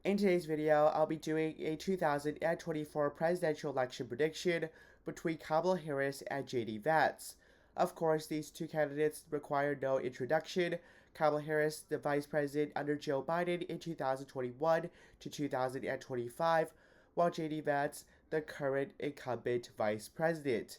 In today's video, I'll be doing a 2024 presidential election prediction between Kamala Harris and JD Vance. Of course, these two candidates require no introduction. Kamala Harris, the vice president under Joe Biden in 2021 to 2025, while JD Vance, the current incumbent vice president.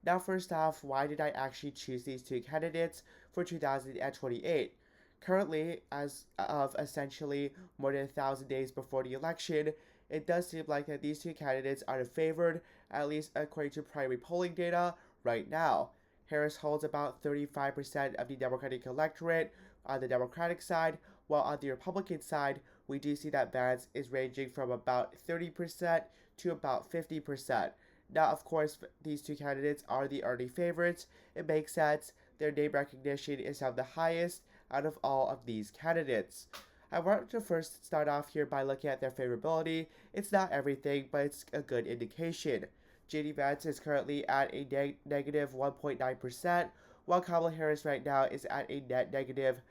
Now, first off, why did I actually choose these two candidates for 2028? Currently, as of essentially more than 1,000 days before the election, it does seem like that these two candidates are favored, at least according to primary polling data, right now. Harris holds about 35% of the Democratic electorate on the Democratic side, while on the Republican side, we do see that Vance is ranging from about 30% to about 50%. Now, of course, these two candidates are the early favorites. It makes sense. Their name recognition is of the highest out of all of these candidates. I want to first start off here by looking at their favorability. It's not everything, but it's a good indication. JD Vance is currently at a negative 1.9%, while Kamala Harris right now is at a net negative,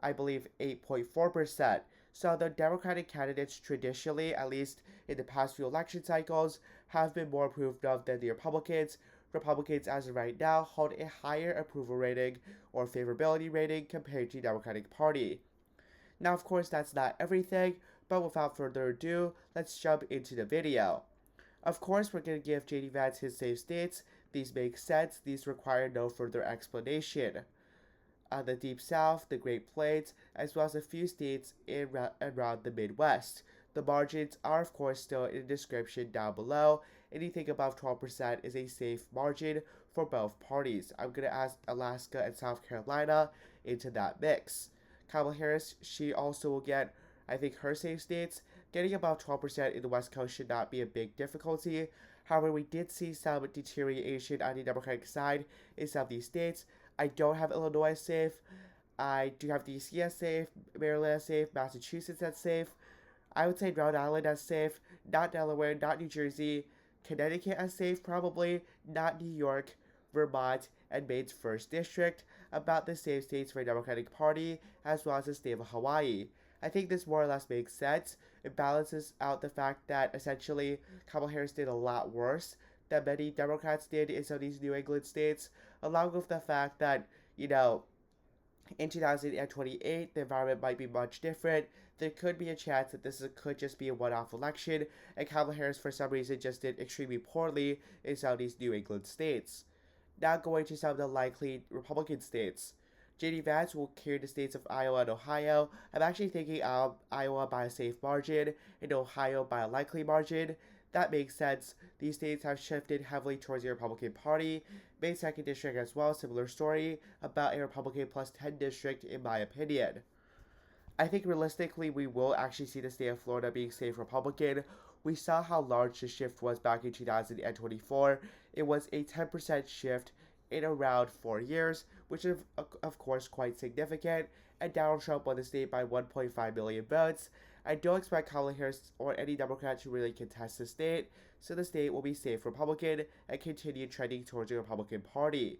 I believe, 8.4%. So the Democratic candidates traditionally, at least in the past few election cycles, have been more approved of than the Republicans. Republicans, as of right now, hold a higher approval rating or favorability rating compared to the Democratic Party. Now, of course, that's not everything, but without further ado, let's jump into the video. Of course, we're going to give JD Vance his safe states. These make sense. These require no further explanation. The Deep South, the Great Plains, as well as a few states around the Midwest. The margins are, of course, still in the description down below. Anything above 12% is a safe margin for both parties. I'm going to add Alaska and South Carolina into that mix. Kamala Harris, she also will get, I think, her safe states. Getting above 12% in the West Coast should not be a big difficulty. However, we did see some deterioration on the Democratic side in some of these states. I don't have Illinois safe. I do have DC as safe, Maryland as safe, Massachusetts as safe. I would say Rhode Island as safe, not Delaware, not New Jersey, Connecticut as safe probably, not New York, Vermont, and Maine's 1st District, about the same states for the Democratic Party, as well as the state of Hawaii. I think this more or less makes sense. It balances out the fact that essentially Kamala Harris did a lot worse than many Democrats did in some of these New England states, along with the fact that, in 2028, the environment might be much different. There could be a chance that could just be a one-off election, and Kamala Harris, for some reason, just did extremely poorly in some of these New England states. Now going to some of the likely Republican states. JD Vance will carry the states of Iowa and Ohio. I'm actually thinking Iowa by a safe margin and Ohio by a likely margin. That makes sense. These states have shifted heavily towards the Republican Party. Maine 2nd District as well, similar story, about a Republican plus 10 district in my opinion. I think realistically we will actually see the state of Florida being safe Republican. We saw how large the shift was back in 2024. It was a 10% shift in around 4 years, which is of course quite significant, and Donald Trump won the state by 1.5 million votes. I don't expect Kamala Harris or any Democrat to really contest the state, so the state will be safe Republican and continue trending towards the Republican Party.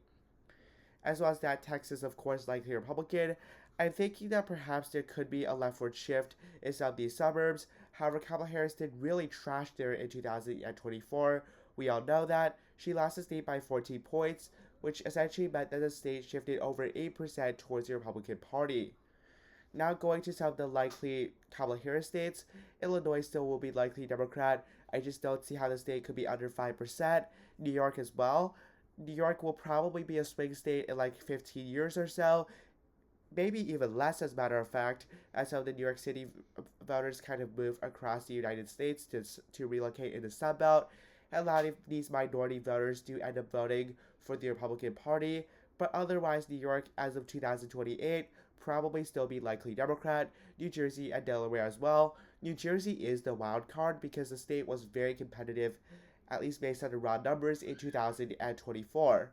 As well as that, Texas, of course, likely Republican. I'm thinking that perhaps there could be a leftward shift in some of these suburbs. However, Kamala Harris did really trash there in 2024. We all know that. She lost the state by 14 points, which essentially meant that the state shifted over 8% towards the Republican Party. Now going to some of the likely Kamala Harris states, Illinois still will be likely Democrat. I just don't see how the state could be under 5%. New York as well. New York will probably be a swing state in like 15 years or so. Maybe even less, as a matter of fact, as some of the New York City voters kind of move across the United States to relocate in the Sunbelt. A lot of these minority voters do end up voting for the Republican Party, but otherwise, New York, as of 2028, probably still be likely Democrat. New Jersey and Delaware as well. New Jersey is the wild card because the state was very competitive, at least based on the raw numbers, in 2024.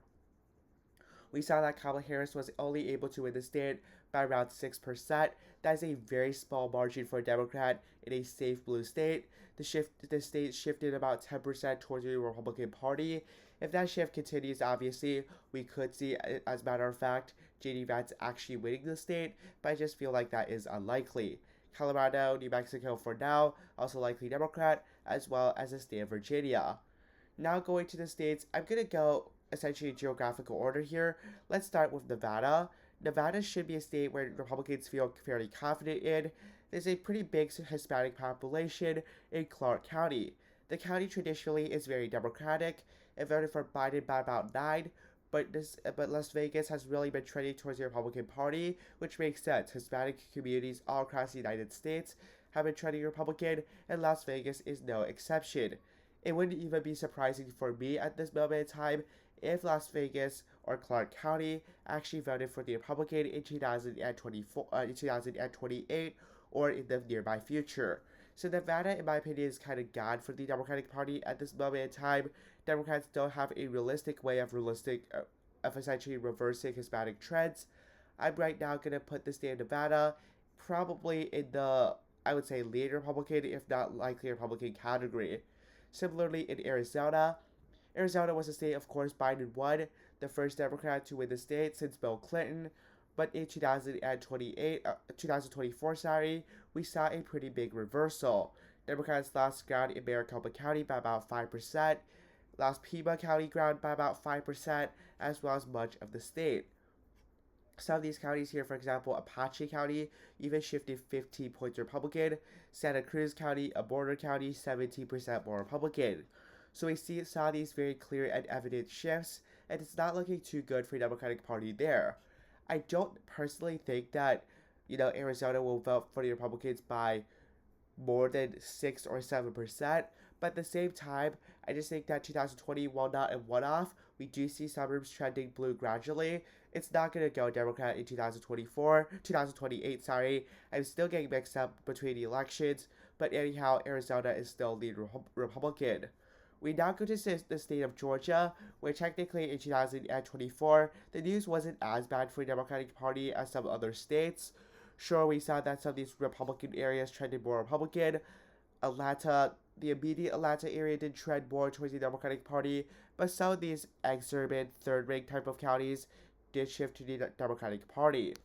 We saw that Kamala Harris was only able to win the state by around 6%. That is a very small margin for a Democrat in a safe blue state. The state shifted about 10% towards the Republican Party. If that shift continues, obviously, we could see, as a matter of fact, JD Vance actually winning the state, but I just feel like that is unlikely. Colorado, New Mexico for now, also likely Democrat, as well as the state of Virginia. Now going to the states, I'm going to go essentially in geographical order here. Let's start with Nevada. Nevada should be a state where Republicans feel fairly confident in. There's a pretty big Hispanic population in Clark County. The county traditionally is very Democratic. It voted for Biden by about 9, but Las Vegas has really been trending towards the Republican Party, which makes sense. Hispanic communities all across the United States have been trending Republican, and Las Vegas is no exception. It wouldn't even be surprising for me at this moment in time if Las Vegas or Clark County actually voted for the Republican in 2028 or in the nearby future. So Nevada, in my opinion, is kind of gone for the Democratic Party at this moment in time. Democrats don't have a realistic way of essentially reversing Hispanic trends. I'm right now going to put the state of Nevada probably in the, I would say, lead Republican, if not likely Republican category. Similarly, in Arizona, Arizona was a state, of course, Biden won, the first Democrat to win the state since Bill Clinton. But in 2024, we saw a pretty big reversal. Democrats lost ground in Maricopa County by about 5%, lost Pima County ground by about 5%, as well as much of the state. Some of these counties here, for example, Apache County, even shifted 15 points Republican. Santa Cruz County, a border county, 17% more Republican. So we saw these very clear and evident shifts, and it's not looking too good for the Democratic Party there. I don't personally think that, Arizona will vote for the Republicans by more than 6 or 7%, but at the same time, I just think that 2020, while not a one-off, we do see suburbs trending blue gradually. It's not going to go Democrat in 2028, I'm still getting mixed up between the elections, but anyhow, Arizona is still lead Republican. We now go to the state of Georgia, where technically in 2024, the news wasn't as bad for the Democratic Party as some other states. Sure, we saw that some of these Republican areas trended more Republican. The immediate Atlanta area did trend more towards the Democratic Party, but some of these exurban, third-rank type of counties did shift to the Democratic Party.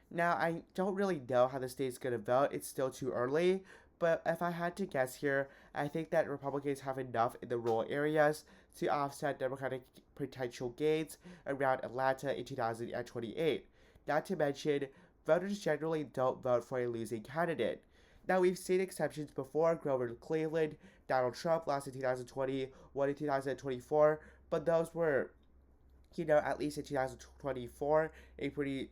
Now, I don't really know how the state's going to vote. It's still too early. But if I had to guess here, I think that Republicans have enough in the rural areas to offset Democratic potential gains around Atlanta in 2028. Not to mention, voters generally don't vote for a losing candidate. Now, we've seen exceptions before. Grover Cleveland, Donald Trump lost in 2020, won in 2024, but those were, at least in 2024, a pretty,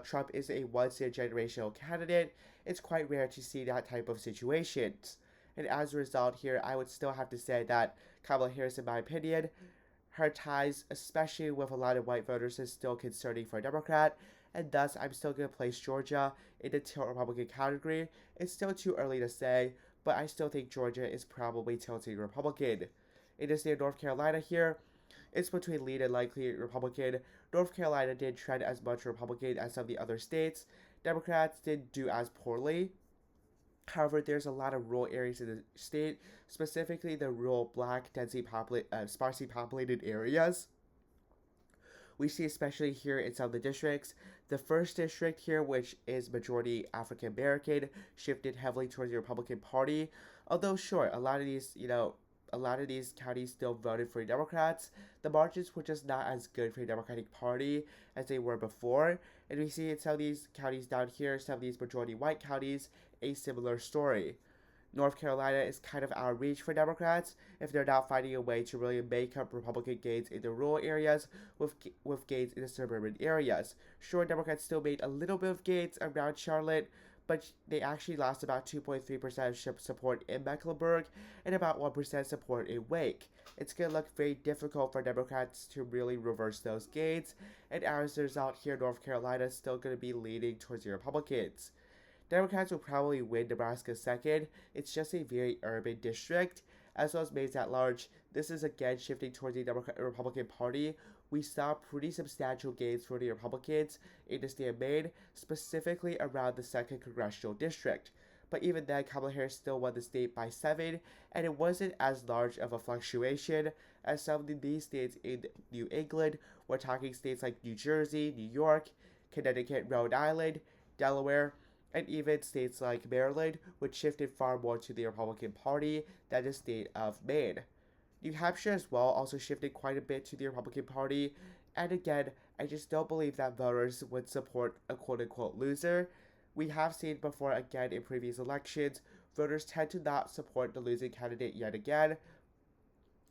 Trump is a once-in-a-generational candidate. It's quite rare to see that type of situations. And as a result here, I would still have to say that Kamala Harris, in my opinion, her ties, especially with a lot of white voters, is still concerning for a Democrat, and thus I'm still going to place Georgia in the tilt Republican category. It's still too early to say, but I still think Georgia is probably tilting Republican. In the state of North Carolina here, it's between lead and likely Republican. North Carolina did trend as much Republican as some of the other states. Democrats didn't do as poorly. However, there's a lot of rural areas in the state, specifically the rural black, sparsely populated areas. We see especially here in some of the districts. The first district here, which is majority African American, shifted heavily towards the Republican Party. Although, sure, a lot of these counties still voted for Democrats. The margins were just not as good for the Democratic Party as they were before. And we see in some of these counties down here, some of these majority white counties, a similar story. North Carolina is kind of out of reach for Democrats if they're not finding a way to really make up Republican gains in the rural areas with gains in the suburban areas. Sure, Democrats still made a little bit of gains around Charlotte, but they actually lost about 2.3% support in Mecklenburg and about 1% support in Wake. It's going to look very difficult for Democrats to really reverse those gains, and as a result here, North Carolina is still going to be leaning towards the Republicans. Democrats will probably win Nebraska second. It's just a very urban district, as well as Maine's at large. This is again shifting towards the Republican Party. We saw pretty substantial gains for the Republicans in the state of Maine, specifically around the 2nd Congressional District. But even then, Kamala Harris still won the state by 7, and it wasn't as large of a fluctuation as some of these states in New England. We're talking states like New Jersey, New York, Connecticut, Rhode Island, Delaware. and even states like Maryland, which shifted far more to the Republican Party than the state of Maine. New Hampshire as well also shifted quite a bit to the Republican Party, and again, I just don't believe that voters would support a quote-unquote loser. We have seen before again in previous elections, voters tend to not support the losing candidate yet again.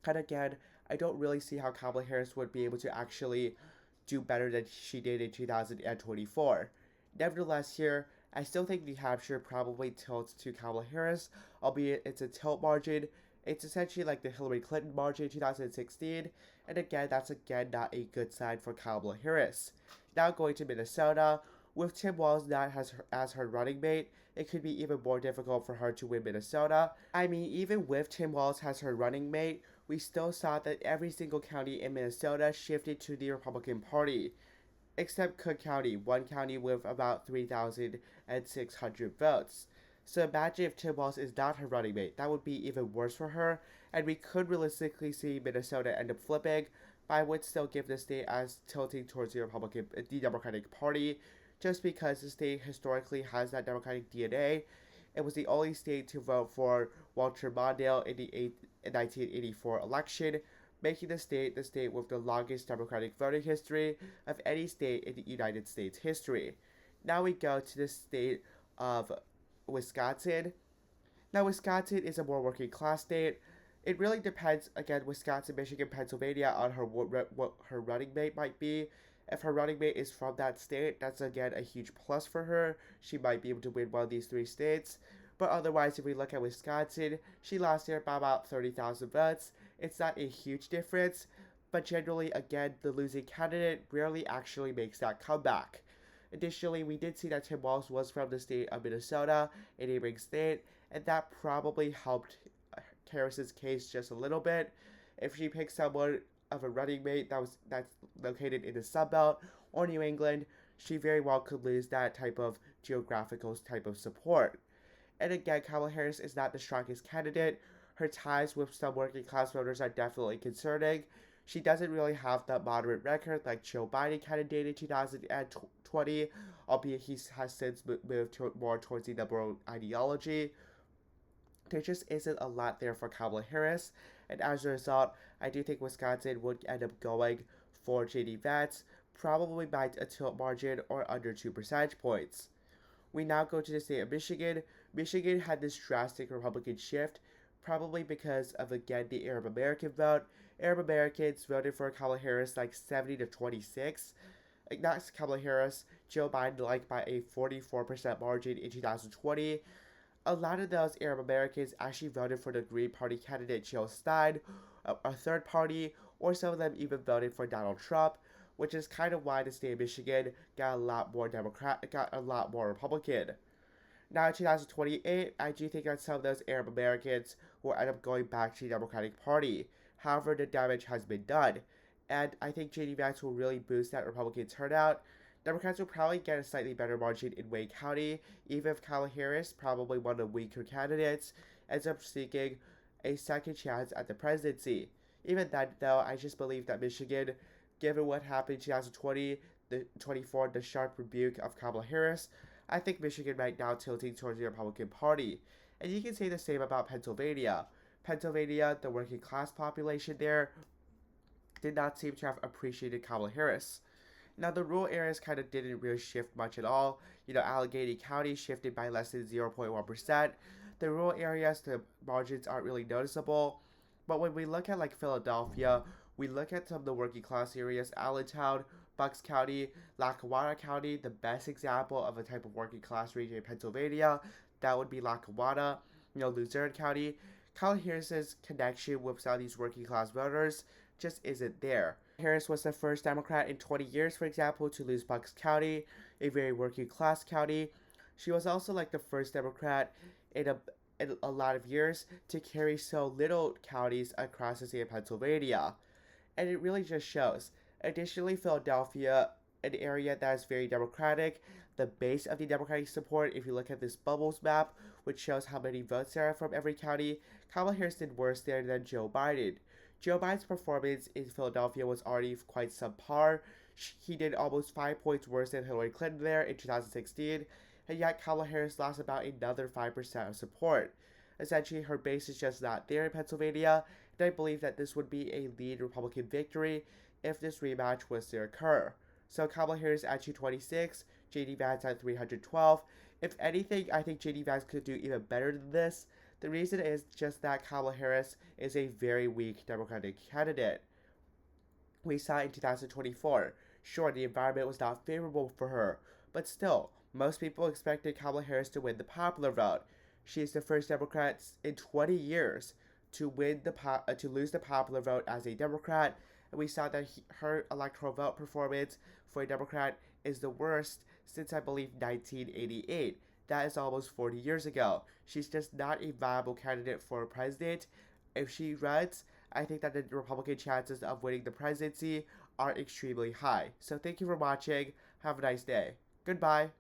And again, I don't really see how Kamala Harris would be able to actually do better than she did in 2024. Nevertheless, here, I still think New Hampshire probably tilts to Kamala Harris, albeit it's a tilt margin. It's essentially like the Hillary Clinton margin in 2016, and again, that's again not a good sign for Kamala Harris. Now going to Minnesota, with Tim Walz not as her running mate, it could be even more difficult for her to win Minnesota. I mean, even with Tim Walz as her running mate, we still saw that every single county in Minnesota shifted to the Republican Party, except Cook County, one county with about 3,600 votes. So imagine if Tim Walz is not her running mate. That would be even worse for her, and we could realistically see Minnesota end up flipping, but I would still give the state as tilting towards the Democratic Party, just because the state historically has that Democratic DNA. It was the only state to vote for Walter Mondale in the 1984 election, making the state with the longest Democratic voting history of any state in the United States history. Now we go to the state of Wisconsin. Now, Wisconsin is a more working class state. It really depends, again, Wisconsin, Michigan, Pennsylvania, on what her running mate might be. If her running mate is from that state, that's again a huge plus for her. She might be able to win one of these three states. But otherwise, if we look at Wisconsin, she lost there by about 30,000 votes. It's not a huge difference, but generally, again, the losing candidate rarely actually makes that comeback. Additionally, we did see that Tim Walz was from the state of Minnesota, a neighboring state, and that probably helped Harris's case just a little bit. If she picked someone of a running mate that's located in the Sunbelt or New England, she very well could lose that type of geographical type of support. And again, Kamala Harris is not the strongest candidate. Her ties with some working class voters are definitely concerning. She doesn't really have the moderate record like Joe Biden kind of did in 2020, albeit he has since moved more towards the liberal ideology. There just isn't a lot there for Kamala Harris, and as a result, I do think Wisconsin would end up going for J.D. Vance, probably by a tilt margin or under 2 percentage points. We now go to the state of Michigan. Michigan had this drastic Republican shift, probably because of, again, the Arab American vote. Arab Americans voted for Kamala Harris like 70 to 26. Not Kamala Harris, Joe Biden like by a 44% margin in 2020. A lot of those Arab Americans actually voted for the Green Party candidate Jill Stein, a third party, or some of them even voted for Donald Trump, which is kind of why the state of Michigan got a lot more Republican. Now in 2028, I do think that some of those Arab Americans will end up going back to the Democratic Party. However, the damage has been done, and I think J.D. Vance will really boost that Republican turnout. Democrats will probably get a slightly better margin in Wayne County, even if Kamala Harris, probably one of the weaker candidates, ends up seeking a second chance at the presidency. Even then, though, I just believe that Michigan, given what happened in 2020, the 24, the sharp rebuke of Kamala Harris, I think Michigan might now tilting towards the Republican Party. And you can say the same about Pennsylvania. Pennsylvania, the working class population there, did not seem to have appreciated Kamala Harris. Now, the rural areas kind of didn't really shift much at all. Allegheny County shifted by less than 0.1%. The rural areas, the margins aren't really noticeable. But when we look at like Philadelphia, we look at some of the working class areas, Allentown, Bucks County, Lackawanna County, the best example of a type of working class region in Pennsylvania, that would be Lackawanna, Luzerne County. Kamala Harris's connection with some of these working class voters just isn't there. Harris was the first Democrat in 20 years, for example, to lose Bucks County, a very working class county. She was also like the first Democrat in a lot of years to carry so little counties across the state of Pennsylvania. And it really just shows. Additionally, Philadelphia, an area that is very Democratic, the base of the Democratic support, if you look at this bubbles map, which shows how many votes there are from every county, Kamala Harris did worse there than Joe Biden. Joe Biden's performance in Philadelphia was already quite subpar. He did almost 5 points worse than Hillary Clinton there in 2016, and yet Kamala Harris lost about another 5% of support. Essentially, her base is just not there in Pennsylvania, and I believe that this would be a lead Republican victory if this rematch was to occur. So Kamala Harris at 226, JD Vance at 312. If anything, I think JD Vance could do even better than this. The reason is just that Kamala Harris is a very weak Democratic candidate. We saw in 2024. Sure, the environment was not favorable for her, but still, most people expected Kamala Harris to win the popular vote. She is the first Democrat in 20 years to lose the popular vote as a Democrat, and we saw that her electoral vote performance for a Democrat is the worst since I believe 1988. That is almost 40 years ago. She's just not a viable candidate for president. If she runs, I think that the Republican chances of winning the presidency are extremely high. So thank you for watching. Have a nice day. Goodbye.